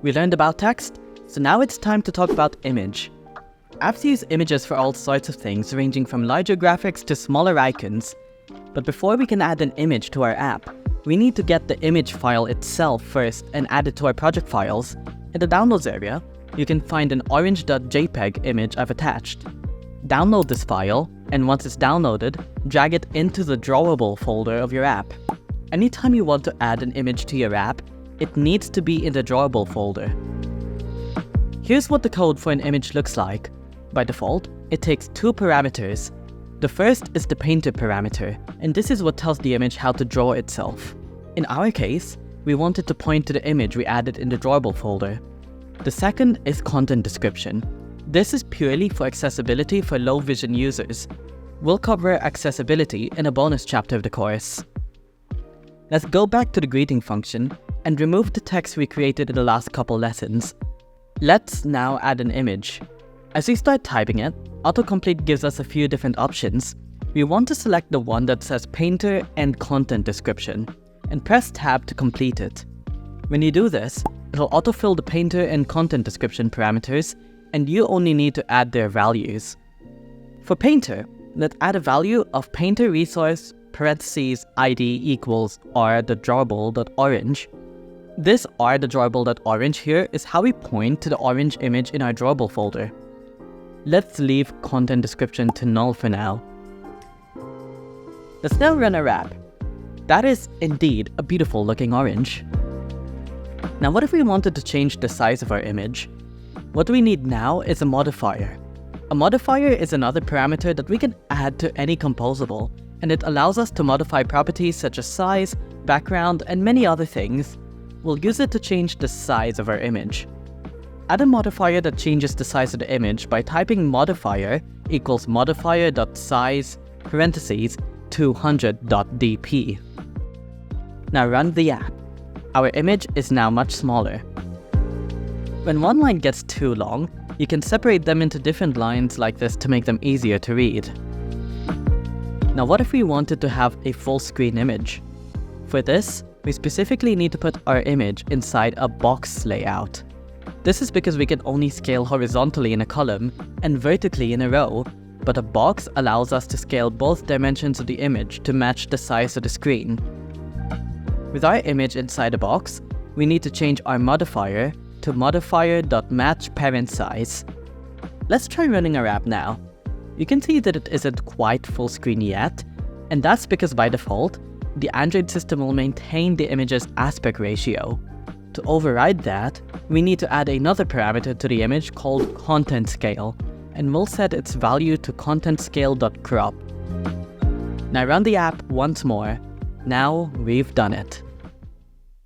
We learned about text, so now it's time to talk about image. Apps use images for all sorts of things, ranging from larger graphics to smaller icons. But before we can add an image to our app, we need to get the image file itself first and add it to our project files. In the Downloads area, you can find an orange.jpg image I've attached. Download this file, and once it's downloaded, drag it into the drawable folder of your app. Anytime you want to add an image to your app, it needs to be in the drawable folder. Here's what the code for an image looks like. By default, it takes two parameters. The first is the painter parameter, and this is what tells the image how to draw itself. In our case, we want it to point to the image we added in the drawable folder. The second is content description. This is purely for accessibility for low vision users. We'll cover accessibility in a bonus chapter of the course. Let's go back to the greeting function and remove the text we created in the last couple lessons. Let's now add an image. As we start typing it, autocomplete gives us a few different options. We want to select the one that says painter and content description, and press tab to complete it. When you do this, it'll autofill the painter and content description parameters, and you only need to add their values. For painter, let's add a value of painter resource parentheses id equals r.drawable.orange. This r.drawable.orange here is how we point to the orange image in our drawable folder. Let's leave content description to null for now. Let's now run our app. That is indeed a beautiful looking orange. Now what if we wanted to change the size of our image? What we need now is a modifier. A modifier is another parameter that we can add to any composable, and it allows us to modify properties such as size, background, and many other things. We'll use it to change the size of our image. Add a modifier that changes the size of the image by typing modifier equals modifier.size parentheses 200.dp. Now run the app. Our image is now much smaller. When one line gets too long, you can separate them into different lines like this to make them easier to read. Now what if we wanted to have a full screen image? For this, we specifically need to put our image inside a box layout. This is because we can only scale horizontally in a column and vertically in a row, but a box allows us to scale both dimensions of the image to match the size of the screen. With our image inside a box, we need to change our modifier to modifier.matchParentSize. Let's try running our app now. You can see that it isn't quite full screen yet, and that's because by default, the Android system will maintain the image's aspect ratio. To override that, we need to add another parameter to the image called content scale, and we'll set its value to contentscale.crop. Now run the app once more. Now we've done it.